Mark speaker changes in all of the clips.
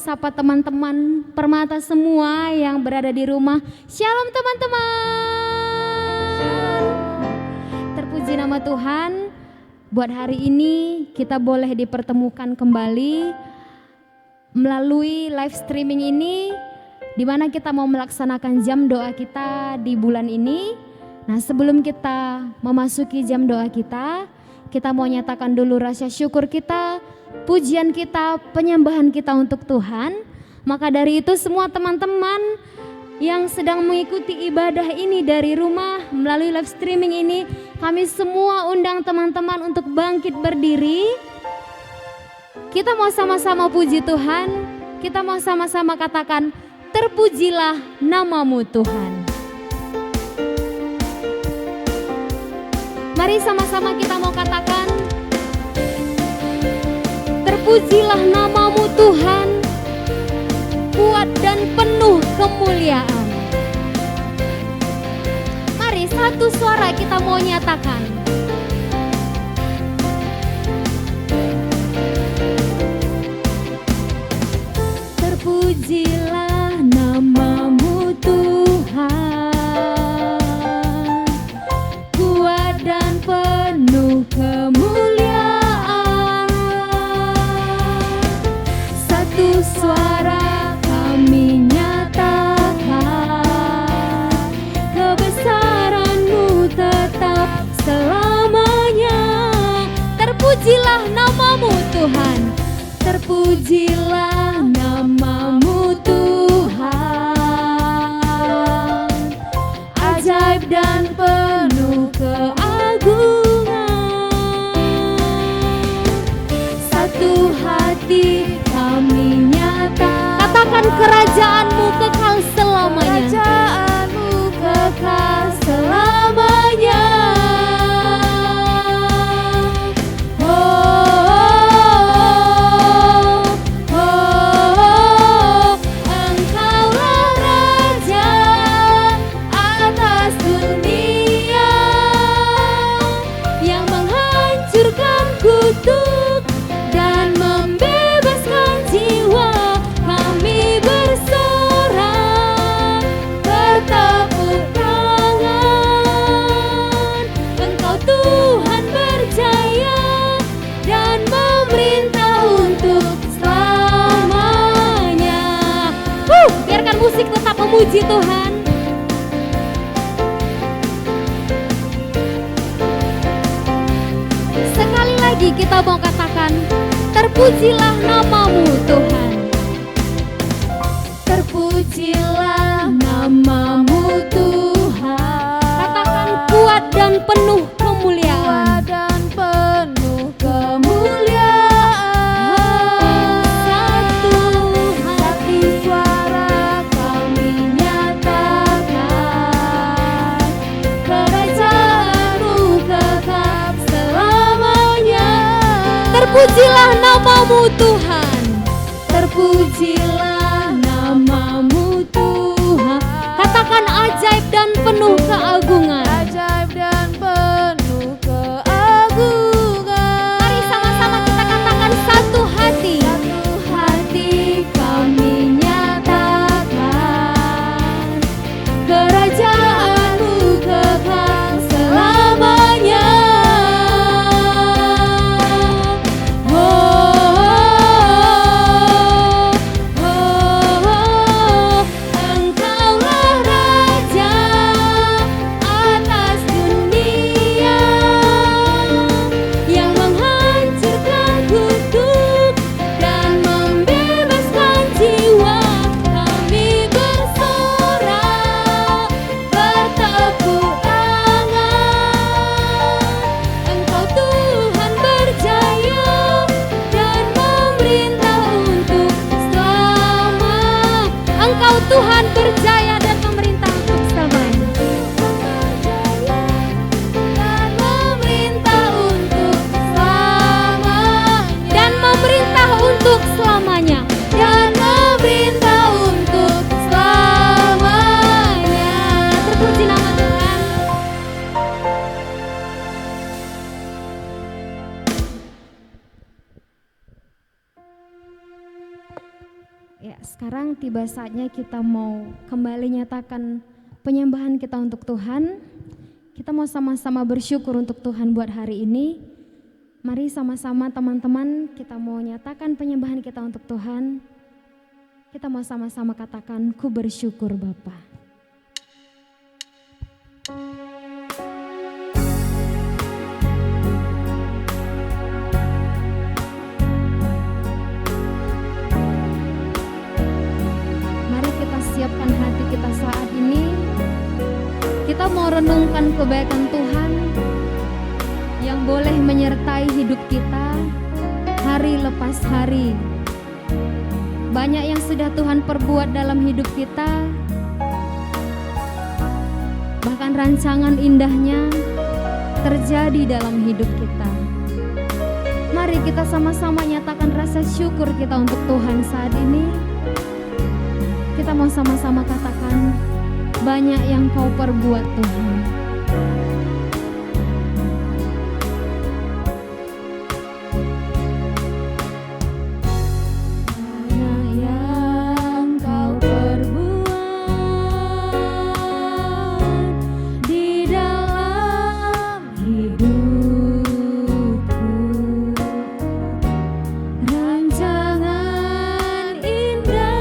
Speaker 1: sapa teman-teman Permata semua yang berada di rumah. Shalom teman-teman. Terpuji nama Tuhan. Buat hari ini kita boleh dipertemukan kembali melalui live streaming ini, di mana kita mau melaksanakan jam doa kita di bulan ini. Nah, sebelum kita memasuki jam doa kita mau nyatakan dulu rasa syukur kita, pujian kita, penyembahan kita untuk Tuhan. Maka dari itu semua teman-teman yang sedang mengikuti ibadah ini dari rumah melalui live streaming ini, kami semua undang teman-teman untuk bangkit berdiri. Kita mau sama-sama puji Tuhan, kita mau sama-sama katakan, terpujilah namamu Tuhan. Mari sama-sama kita mau katakan, terpujilah namamu Tuhan, kuat dan penuh kemuliaan. Mari satu suara kita mau nyatakan, terpujilah namamu Tuhan, kuat dan penuh kemuliaan. Satu suara kami nyatakan, kebesaran-Mu tetap selamanya. Terpujilah namamu Tuhan, terpujilah namamu Tuhan, ajaib dan penuh keagungan. Satu hati kami nyatakan, katakan kerajaan-Mu kekal selamanya. Kerajaan-Mu kekal selamanya. Dan membebaskan jiwa, kami bersorak, bertepuk tangan. Engkau Tuhan berjaya dan memerintah untuk selamanya. Biarkan musik tetap memuji Tuhan. Sekali lagi kita mau katakan, terpujilah namamu Tuhan, terpujilah namamu Tuhan. Katakan kuat dan penuh kemuliaan. Kuat dan penuh kemuliaan. Satu suara kami nyatakan, kerajaan-Mu kekal selamanya. Terpujilah namamu Tuhan, terpujilah namamu Tuhan. Katakan ajaib dan penuh keagungan. Ajaib dan penuh keagungan. Mari sama-sama kita katakan satu hati. Satu hati kami nyatakan, kerajaan-Mu kekal selamanya. Engkaulah Raja, kayak sekarang tiba saatnya kita mau kembali nyatakan penyembahan kita untuk Tuhan. Kita mau sama-sama bersyukur untuk Tuhan buat hari ini. Mari sama-sama teman-teman kita mau nyatakan penyembahan kita untuk Tuhan. Kita mau sama-sama katakan, ku bersyukur Bapa. Siapkan hati kita saat ini. Kita mau renungkan kebaikan Tuhan yang boleh menyertai hidup kita hari lepas hari. Banyak yang sudah Tuhan perbuat dalam hidup kita, bahkan rancangan indahnya terjadi dalam hidup kita. Mari kita sama-sama nyatakan rasa syukur kita untuk Tuhan saat ini. Kita mau sama-sama katakan, banyak yang Kau perbuat Tuhan. Banyak yang Kau perbuat di dalam hidupku. Rancangan indah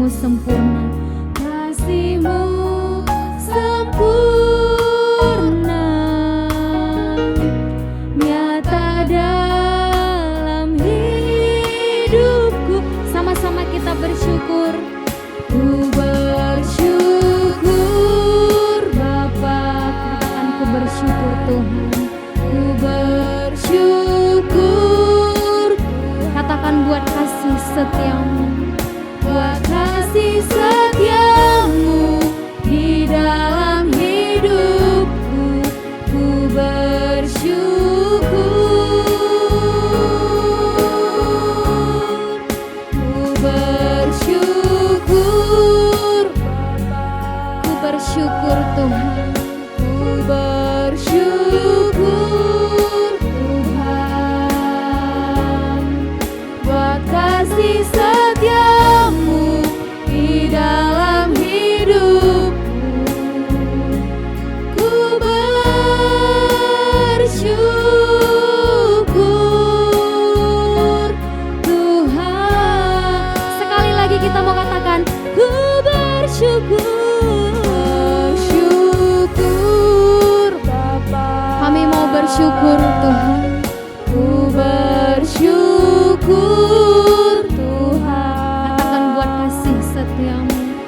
Speaker 1: sempurna, kasih-Mu sempurna, nyata dalam hidupku. Sama-sama kita bersyukur. Ku bersyukur Bapa, katakan ku bersyukur Tuhan. Ku bersyukur, katakan buat kasih setiamu, buat kasih setiamu di dalam hidupku. Ku bersyukur, ku bersyukur Bapa, ku bersyukur Tuhan, ku bersyukur Tuhan, buat kasih setiamu di dalam hidupku. Ku bersyukur Tuhan. Sekali lagi kita mau katakan, ku bersyukur. Bersyukur Bapa, kami mau bersyukur Tuhan. Ku bersyukur Tuhan,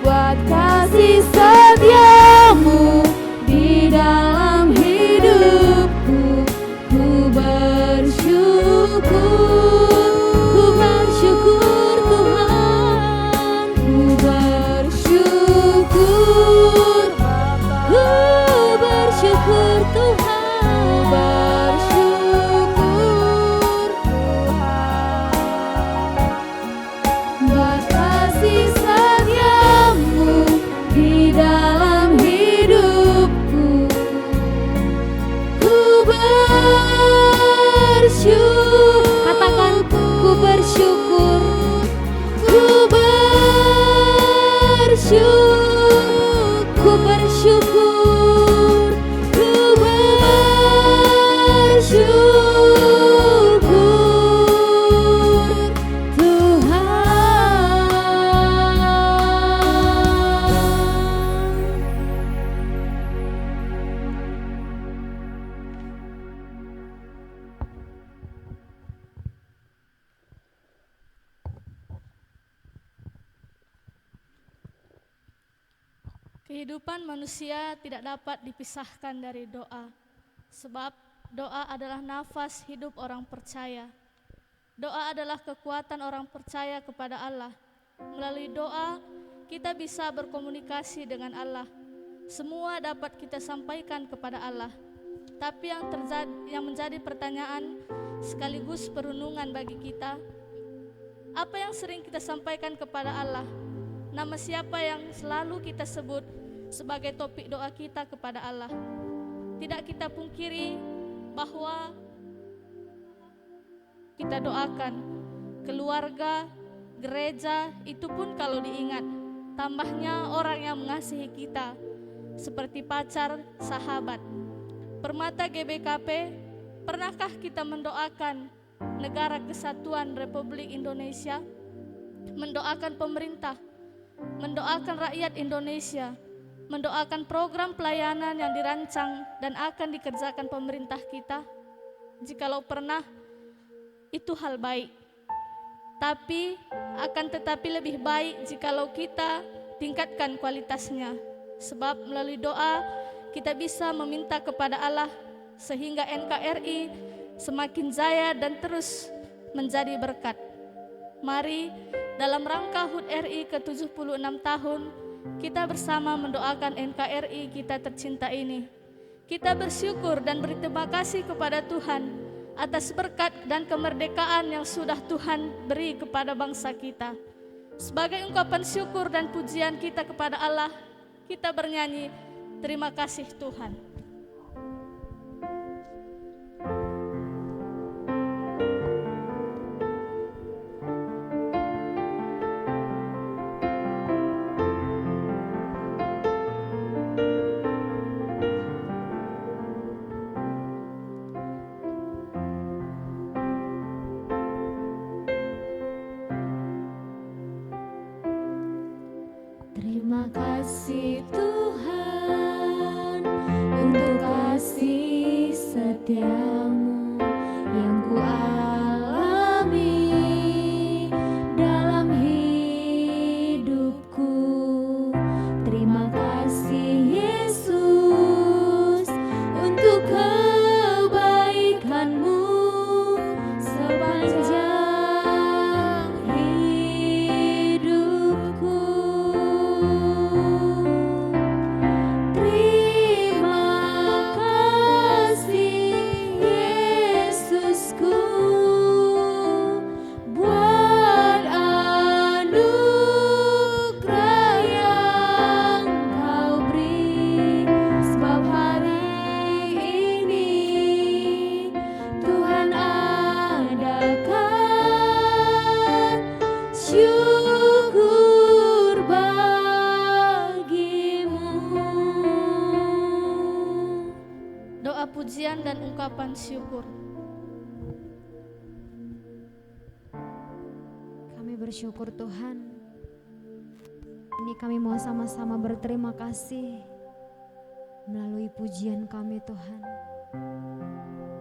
Speaker 1: buat kasih setiamu di dalam hidupku. Ku bersyukur Tuhan, ku bersyukur Bapa, ku bersyukur Tuhan, ku bersyukur Tuhan, buat kasih setiamu di dalam hidupku. Ku bersyukur, katakan ku bersyukur, ku bersyukur, ku bersyukur, ku bersyukur
Speaker 2: Kehidupan manusia tidak dapat dipisahkan dari doa, sebab doa adalah nafas hidup orang percaya. Doa adalah kekuatan orang percaya kepada Allah. Melalui doa, kita bisa berkomunikasi dengan Allah. Semua dapat kita sampaikan kepada Allah. Tapi yang menjadi pertanyaan sekaligus perenungan bagi kita, apa yang sering kita sampaikan kepada Allah? Nama siapa yang selalu kita sebut sebagai topik doa kita kepada Allah? Tidak kita pungkiri bahwa kita doakan keluarga, gereja, itu pun kalau diingat. Tambahnya orang yang mengasihi kita, seperti pacar, sahabat. Permata GBKP, pernahkah kita mendoakan Negara Kesatuan Republik Indonesia, mendoakan pemerintah, mendoakan rakyat Indonesia, mendoakan program pelayanan yang dirancang dan akan dikerjakan pemerintah kita? Jikalau pernah, itu hal baik. Tapi akan tetapi lebih baik jikalau kita tingkatkan kualitasnya. Sebab melalui doa kita bisa meminta kepada Allah sehingga NKRI semakin jaya dan terus menjadi berkat. Mari dalam rangka HUT RI ke-76 tahun, kita bersama mendoakan NKRI kita tercinta ini. Kita bersyukur dan berterima kasih kepada Tuhan atas berkat dan kemerdekaan yang sudah Tuhan beri kepada bangsa kita. Sebagai ungkapan syukur dan pujian kita kepada Allah, kita bernyanyi, terima kasih Tuhan.
Speaker 1: Terima kasih Tuhan untuk kasih setiamu yang ku alami dalam hidupku. Terima kasih Yesus untuk kebaikanmu sepanjang hidupku. Terima kasih Yesusku buat anugerah yang Kau beri. Sebab hari ini Tuhan adakan syukur bagimu.
Speaker 2: Doa pujian dan ungkapan syukur.
Speaker 1: Kami bersyukur Tuhan. Ini kami mau sama-sama berterima kasih melalui pujian kami Tuhan,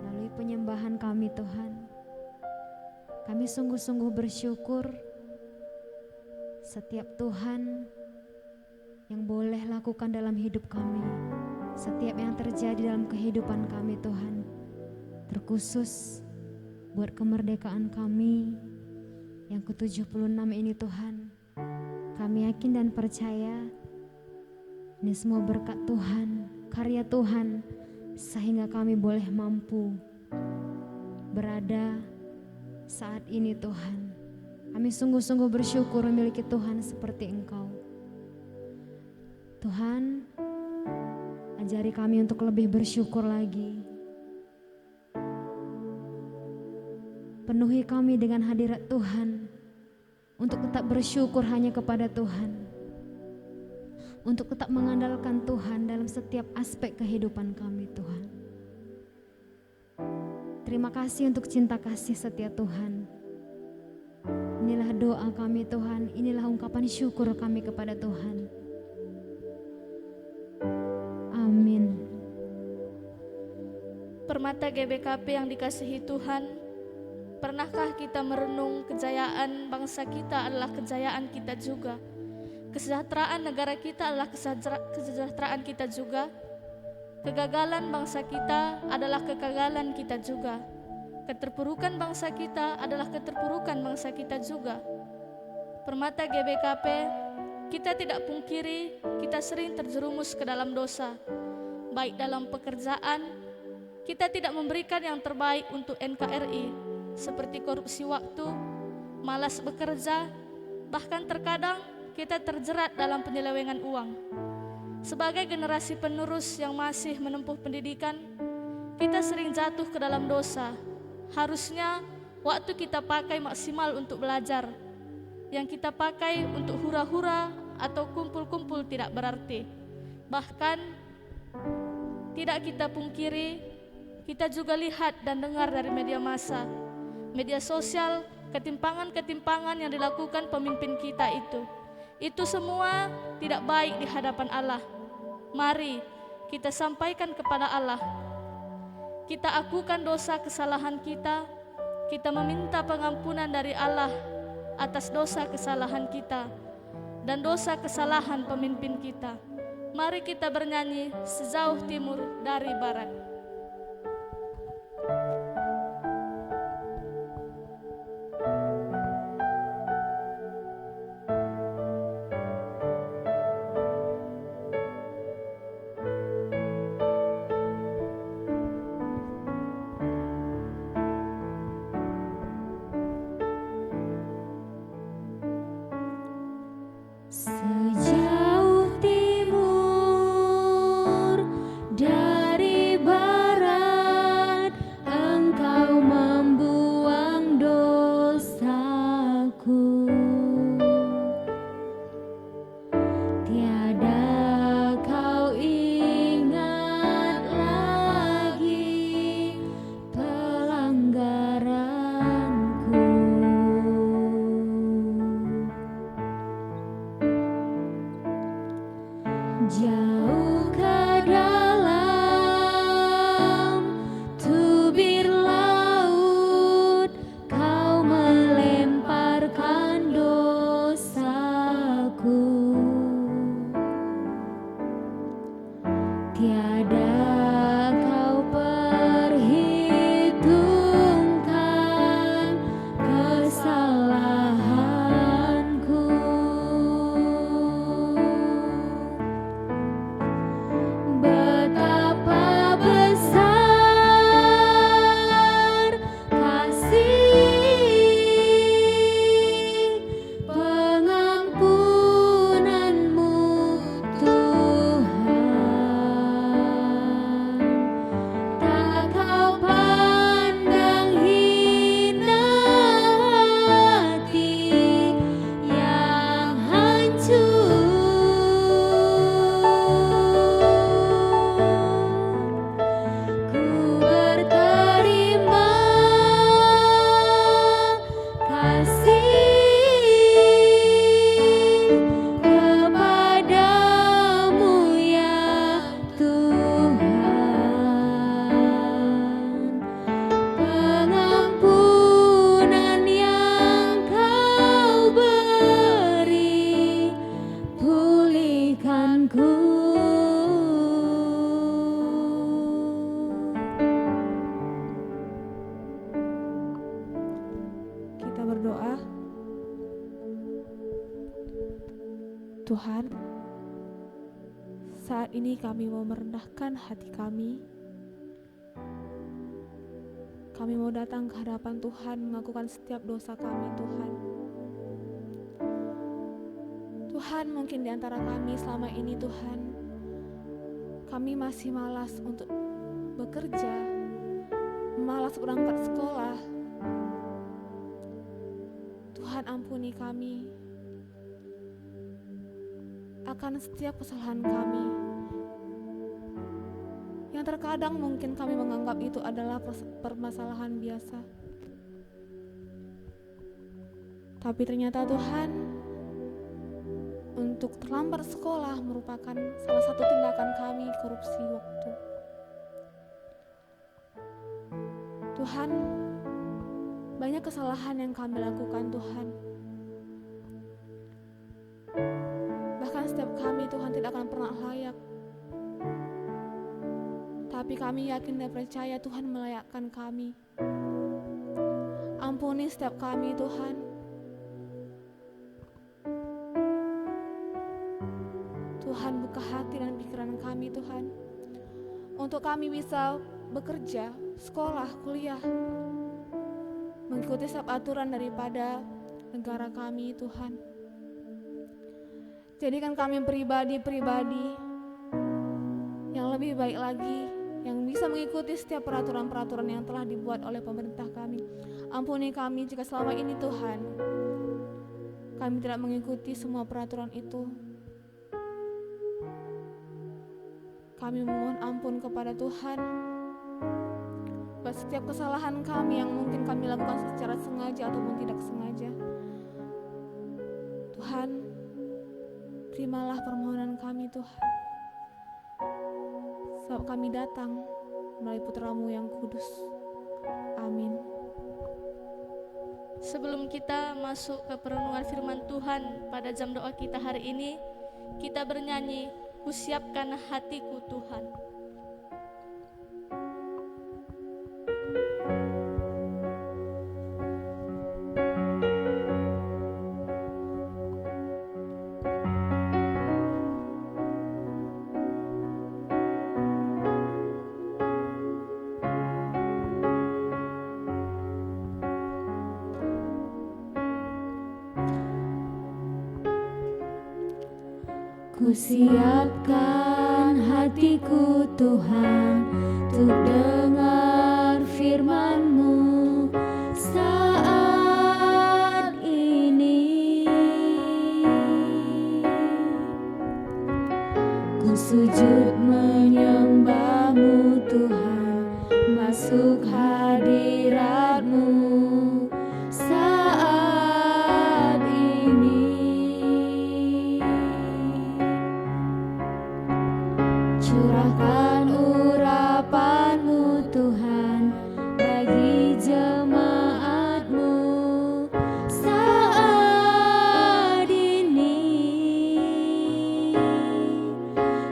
Speaker 1: melalui penyembahan kami Tuhan. Kami sungguh-sungguh bersyukur setiap Tuhan yang boleh lakukan dalam hidup kami, setiap yang terjadi dalam kehidupan kami Tuhan, terkhusus buat kemerdekaan kami yang ke-76 ini Tuhan. Kami yakin dan percaya ini semua berkat Tuhan, karya Tuhan, sehingga kami boleh mampu berada saat ini Tuhan. Kami sungguh-sungguh bersyukur memiliki Tuhan seperti Engkau. Tuhan, ajari kami untuk lebih bersyukur lagi. Penuhi kami dengan hadirat Tuhan, untuk tetap bersyukur hanya kepada Tuhan, untuk tetap mengandalkan Tuhan dalam setiap aspek kehidupan kami Tuhan. Terima kasih untuk cinta kasih setia Tuhan. Inilah doa kami Tuhan, inilah ungkapan syukur kami kepada Tuhan. Amin.
Speaker 2: Permata GBKP yang dikasihi Tuhan, pernahkah kita merenung kejayaan bangsa kita adalah kejayaan kita juga? Kesejahteraan negara kita adalah kesejahteraan kita juga. Kegagalan bangsa kita adalah kegagalan kita juga. Keterpurukan bangsa kita adalah keterpurukan bangsa kita juga. Permata GBKP, kita tidak pungkiri kita sering terjerumus ke dalam dosa, baik dalam pekerjaan kita tidak memberikan yang terbaik untuk NKRI, seperti korupsi waktu, malas bekerja, bahkan terkadang kita terjerat dalam penyelewengan uang. Sebagai generasi penerus yang masih menempuh pendidikan, kita sering jatuh ke dalam dosa. Harusnya waktu kita pakai maksimal untuk belajar. Yang kita pakai untuk hura-hura atau kumpul-kumpul tidak berarti. Bahkan tidak kita pungkiri, kita juga lihat dan dengar dari media massa, media sosial, ketimpangan-ketimpangan yang dilakukan pemimpin kita itu semua tidak baik di hadapan Allah. Mari kita sampaikan kepada Allah. Kita akukan dosa kesalahan kita. Kita meminta pengampunan dari Allah atas dosa kesalahan kita dan dosa kesalahan pemimpin kita. Mari kita bernyanyi sejauh timur dari barat.
Speaker 1: Sejauh timur dari barat, Engkau membuang dosaku. Tiada kau ingat lagi pelanggaranku. Jauh ke dalam tubir laut, kau melemparkan dosaku. Tiada kau perhitungkan kesalahanku. Betapa besar kasih pengampunanmu, Tuhan. Tak kau pandang hina hati yang hancur. Ku berterima kasih kepadamu ya Tuhan. Pengampunan yang kau beri, pulihkanku.
Speaker 3: Kita berdoa. Tuhan, saat ini kami mau merendahkan hati kami. Kami mau datang ke hadapan Tuhan, mengakukan setiap dosa kami, Tuhan. Tuhan, mungkin di antara kami selama ini, Tuhan, kami masih malas untuk bekerja, malas berangkat sekolah. Tuhan, ampuni kami akan setiap kesalahan kami yang terkadang mungkin kami menganggap itu adalah permasalahan biasa. Tapi ternyata Tuhan, untuk terlambat sekolah merupakan salah satu tindakan kami korupsi waktu. Tuhan, banyak kesalahan yang kami lakukan, Tuhan. Bahkan setiap kami, Tuhan, tidak akan pernah layak. Tapi kami yakin dan percaya Tuhan melayakkan kami. Ampuni setiap kami, Tuhan. Tuhan, buka hati dan pikiran kami, Tuhan, untuk kami bisa bekerja, sekolah, kuliah, mengikuti setiap aturan daripada negara kami, Tuhan. Jadikan kami pribadi-pribadi yang lebih baik lagi, yang bisa mengikuti setiap peraturan-peraturan yang telah dibuat oleh pemerintah kami. Ampuni kami jika selama ini, Tuhan, kami tidak mengikuti semua peraturan itu. Kami memohon ampun kepada Tuhan buat setiap kesalahan kami yang mungkin kami lakukan secara sengaja ataupun tidak sengaja. Tuhan, terimalah permohonan kami, Tuhan. Sebab kami datang melalui putra-Mu yang kudus. Amin.
Speaker 2: Sebelum kita masuk ke perenungan firman Tuhan pada jam doa kita hari ini, kita bernyanyi, "Kusiapkan hatiku Tuhan."
Speaker 1: Kusiapkan hatiku Tuhan untuk dengar firman-Mu saat ini. Ku sujud menyembah-Mu Tuhan, masuk hadirat-Mu saat ini. Curahkan urapan-Mu Tuhan bagi jemaat-Mu saat ini.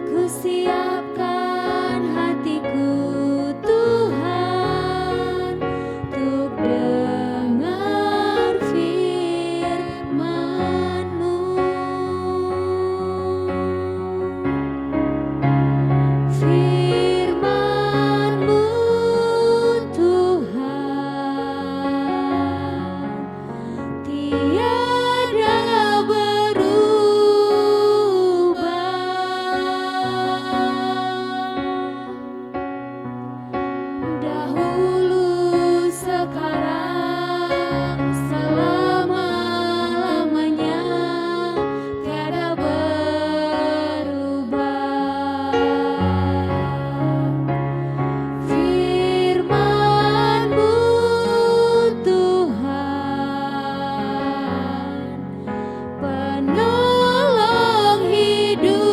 Speaker 1: Ku siapkan hatiku Tuhan untuk dengar firman-Mu. Firman-Mu Tuhan tiada berubah, dahulu, sekarang, selama-lamanya tiada berubah. Firman-Mu Tuhan, penolong hidupku.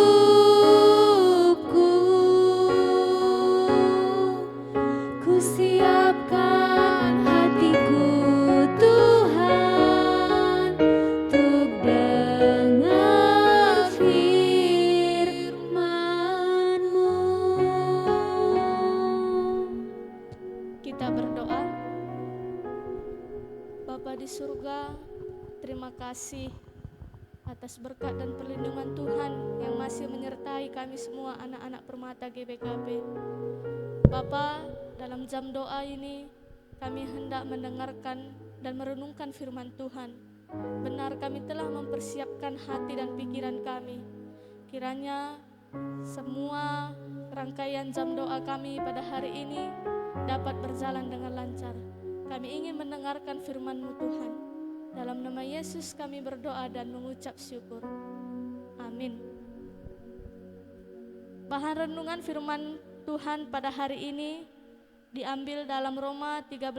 Speaker 1: Ku siapkan hatiku Tuhan untuk dengar firman-Mu.
Speaker 2: Kita berdoa. Bapa di surga, terima kasih atas berkat dan perlindungan Tuhan yang masih menyertai kami semua anak-anak Permata GBKP. Bapa, dalam jam doa ini kami hendak mendengarkan dan merenungkan firman Tuhan. Benar, kami telah mempersiapkan hati dan pikiran kami. Kiranya semua rangkaian jam doa kami pada hari ini dapat berjalan dengan lancar. Kami ingin mendengarkan firman-Mu Tuhan. Dalam nama Yesus kami berdoa dan mengucap syukur. Amin. Bahan renungan firman Tuhan pada hari ini diambil dalam Roma 13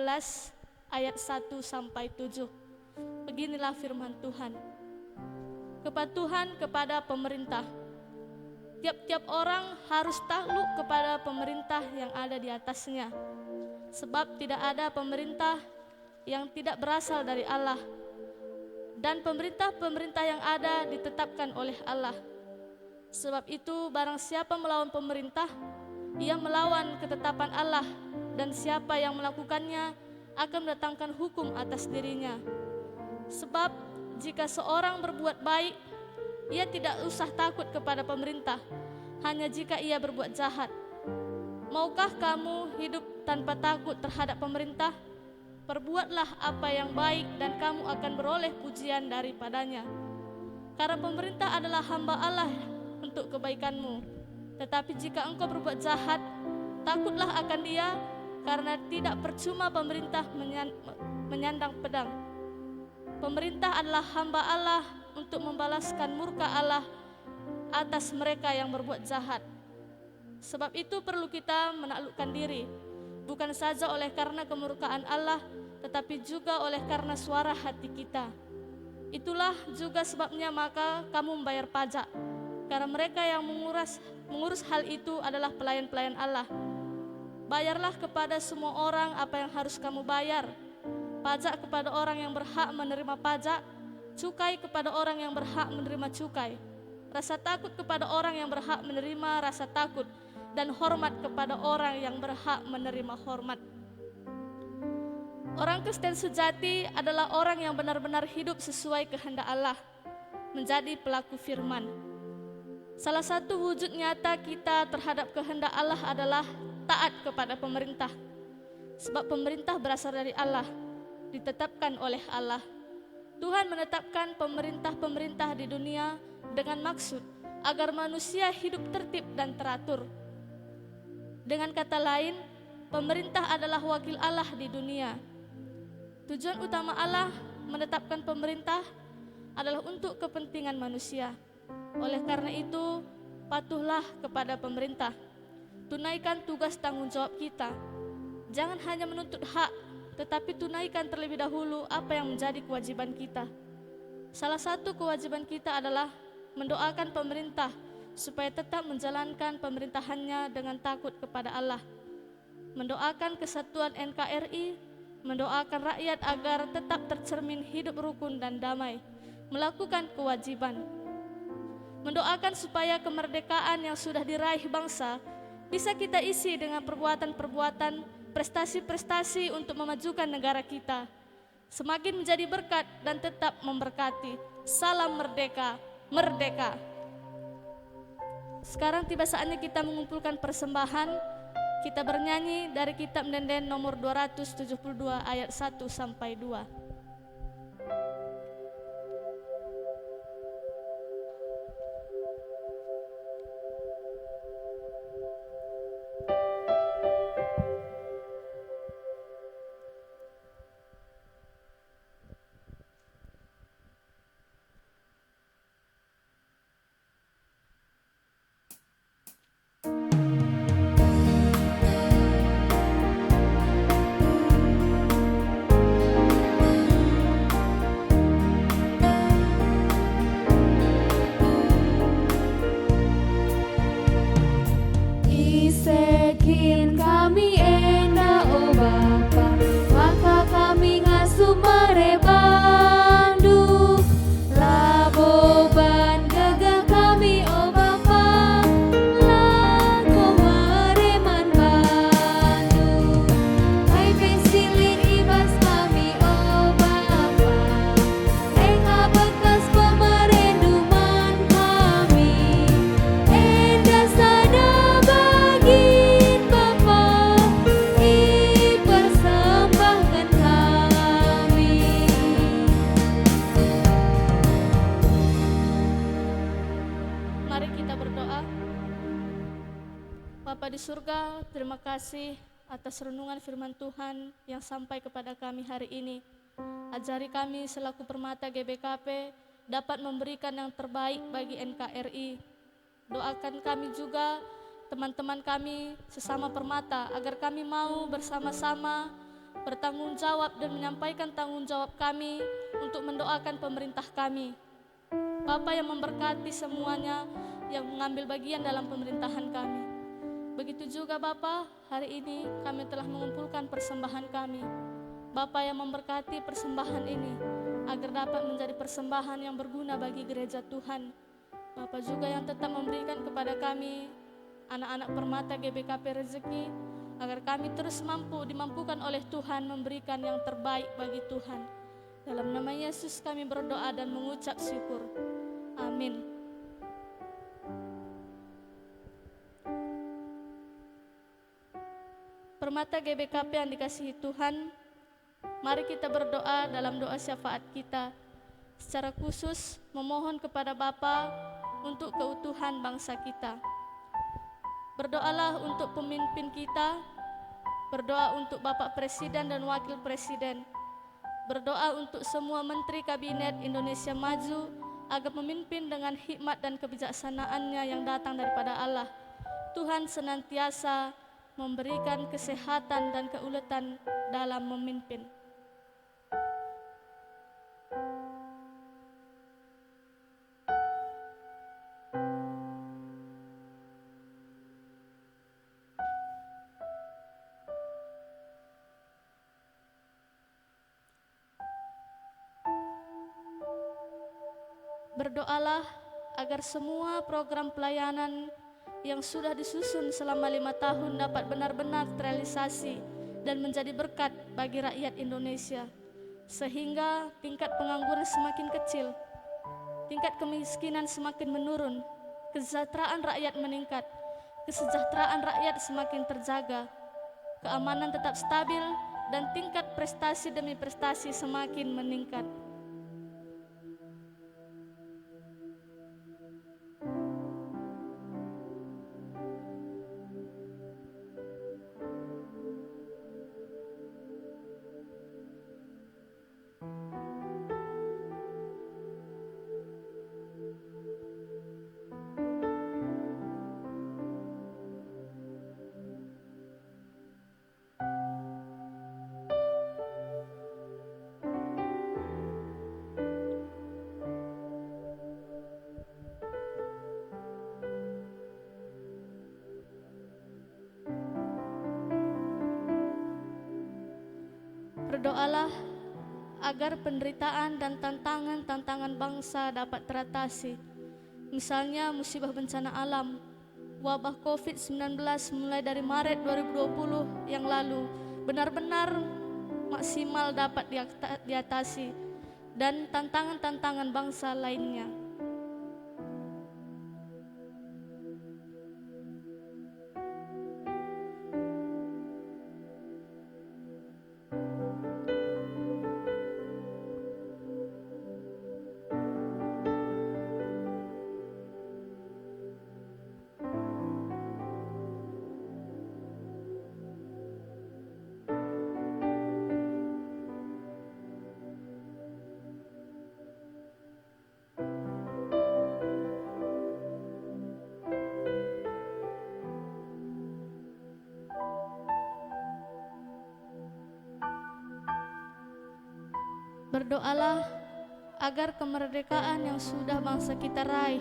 Speaker 2: ayat 1-7. Beginilah firman Tuhan. Kepatuhan kepada pemerintah. Tiap-tiap orang harus takluk kepada pemerintah yang ada di atasnya. Sebab tidak ada pemerintah yang tidak berasal dari Allah. Dan pemerintah-pemerintah yang ada ditetapkan oleh Allah. Sebab itu barang siapa melawan pemerintah, ia melawan ketetapan Allah, dan siapa yang melakukannya akan mendatangkan hukum atas dirinya. Sebab jika seorang berbuat baik, ia tidak usah takut kepada pemerintah, hanya jika ia berbuat jahat. Maukah kamu hidup tanpa takut terhadap pemerintah? Perbuatlah apa yang baik dan kamu akan beroleh pujian daripadanya. Karena pemerintah adalah hamba Allah untuk kebaikanmu. Tetapi jika engkau berbuat jahat, takutlah akan dia, karena tidak percuma pemerintah menyandang pedang. Pemerintah adalah hamba Allah untuk membalaskan murka Allah atas mereka yang berbuat jahat. Sebab itu perlu kita menaklukkan diri, bukan saja oleh karena kemurkaan Allah, tetapi juga oleh karena suara hati kita. Itulah juga sebabnya maka kamu membayar pajak, karena mereka yang mengurus hal itu adalah pelayan-pelayan Allah. Bayarlah kepada semua orang apa yang harus kamu bayar. Pajak kepada orang yang berhak menerima pajak, cukai kepada orang yang berhak menerima cukai, rasa takut kepada orang yang berhak menerima rasa takut, dan hormat kepada orang yang berhak menerima hormat. Orang Kristen sejati adalah orang yang benar-benar hidup sesuai kehendak Allah, menjadi pelaku firman. Salah satu wujud nyata kita terhadap kehendak Allah adalah taat kepada pemerintah. Sebab pemerintah berasal dari Allah, ditetapkan oleh Allah. Tuhan menetapkan pemerintah-pemerintah di dunia dengan maksud agar manusia hidup tertib dan teratur. Dengan kata lain, pemerintah adalah wakil Allah di dunia. Tujuan utama Allah menetapkan pemerintah adalah untuk kepentingan manusia. Oleh karena itu, patuhlah kepada pemerintah. Tunaikan tugas tanggung jawab kita. Jangan hanya menuntut hak, tetapi tunaikan terlebih dahulu apa yang menjadi kewajiban kita. Salah satu kewajiban kita adalah mendoakan pemerintah supaya tetap menjalankan pemerintahannya dengan takut kepada Allah. Mendoakan kesatuan NKRI, mendoakan rakyat agar tetap tercermin hidup rukun dan damai, melakukan kewajiban. Mendoakan supaya kemerdekaan yang sudah diraih bangsa bisa kita isi dengan perbuatan-perbuatan, prestasi-prestasi untuk memajukan negara kita, semakin menjadi berkat dan tetap memberkati. Salam merdeka, merdeka. Sekarang tiba saatnya kita mengumpulkan persembahan. Kita bernyanyi dari kitab Denden nomor 272 ayat 1 sampai 2.
Speaker 3: Isekin kami enda o Bapa, maka kami ngasuh marebandu. Laboban gagah kami o Bapa, lako mareman bandu. Hai pensilir ibas kami o Bapa, engka bekas pemerenduman kami, enda sada bagin Bapa, ipersembahkan kami.
Speaker 2: Mari kita berdoa. Bapa di surga, terima kasih atas renungan firman Tuhan yang sampai kepada kami hari ini. Ajari kami selaku permata GBKP dapat memberikan yang terbaik bagi NKRI. Doakan kami juga teman-teman kami sesama permata agar kami mau bersama-sama bertanggung jawab dan menyampaikan tanggung jawab kami untuk mendoakan pemerintah kami. Bapa yang memberkati semuanya yang mengambil bagian dalam pemerintahan kami. Begitu juga Bapa, hari ini kami telah mengumpulkan persembahan kami. Bapa yang memberkati persembahan ini agar dapat menjadi persembahan yang berguna bagi gereja Tuhan. Bapa juga yang tetap memberikan kepada kami anak-anak permata GBKP rezeki agar kami terus dimampukan oleh Tuhan memberikan yang terbaik bagi Tuhan. Dalam nama Yesus kami berdoa dan mengucap syukur. Amin. Permata GBKP yang dikasihi Tuhan, mari kita berdoa dalam doa syafaat kita. Secara khusus memohon kepada Bapa untuk keutuhan bangsa kita. Berdoalah untuk pemimpin kita, berdoa untuk Bapak Presiden dan Wakil Presiden, berdoa untuk semua Menteri Kabinet Indonesia Maju agar memimpin dengan hikmat dan kebijaksanaannya yang datang daripada Allah. Tuhan senantiasa memberikan kesehatan dan keuletan dalam memimpin. Berdoalah agar semua program pelayanan yang sudah disusun selama 5 tahun dapat benar-benar terrealisasi dan menjadi berkat bagi rakyat Indonesia, sehingga tingkat pengangguran semakin kecil, tingkat kemiskinan semakin menurun, kesejahteraan rakyat meningkat, kesejahteraan rakyat semakin terjaga, keamanan tetap stabil, dan tingkat prestasi demi prestasi semakin meningkat. Berdoalah agar penderitaan dan tantangan-tantangan bangsa dapat teratasi. Misalnya musibah bencana alam, wabah COVID-19 mulai dari Maret 2020 yang lalu benar-benar maksimal dapat diatasi, dan tantangan-tantangan bangsa lainnya. Berdoalah agar kemerdekaan yang sudah bangsa kita raih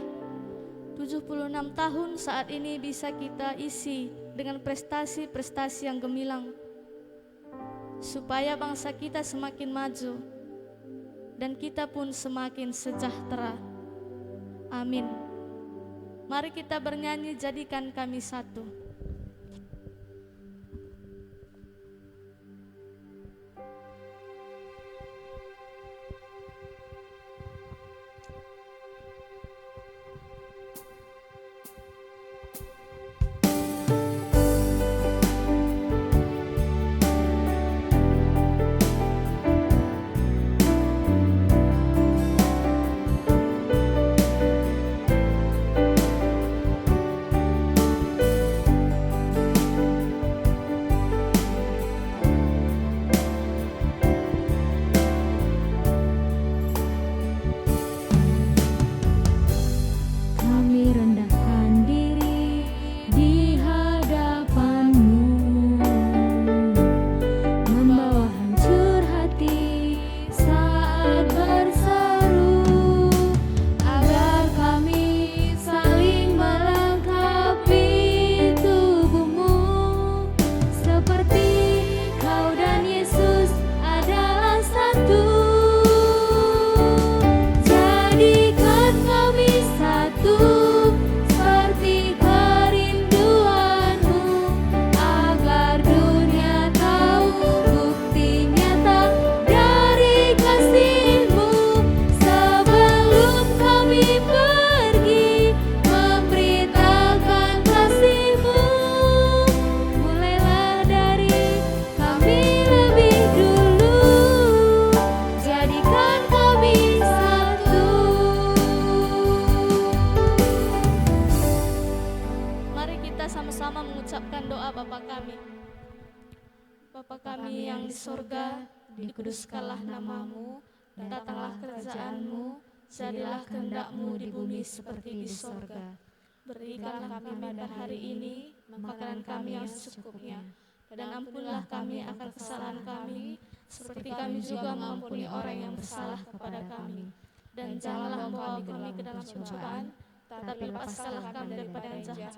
Speaker 2: 76 tahun saat ini bisa kita isi dengan prestasi-prestasi yang gemilang, supaya bangsa kita semakin maju dan kita pun semakin sejahtera. Amin. Mari kita bernyanyi, jadikan kami satu. bersama-sama mengucapkan doa Bapa kami. Bapa kami yang di sorga, dikuduskanlah namamu, datanglah kerajaan-Mu, jadilah kehendak-Mu di bumi seperti di sorga. Berikanlah kami pada hari ini makanan kami yang secukupnya, dan ampunilah kami akan kesalahan kami, seperti kami juga mengampuni orang yang bersalah kepada kami. Dan janganlah membawa kami ke dalam pencobaan, tetapi lepaskanlah kami daripada yang jahat.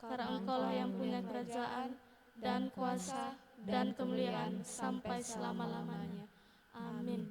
Speaker 2: Karena Engkaulah yang punya kerajaan, dan kuasa, dan kemuliaan sampai selama-lamanya. Amin.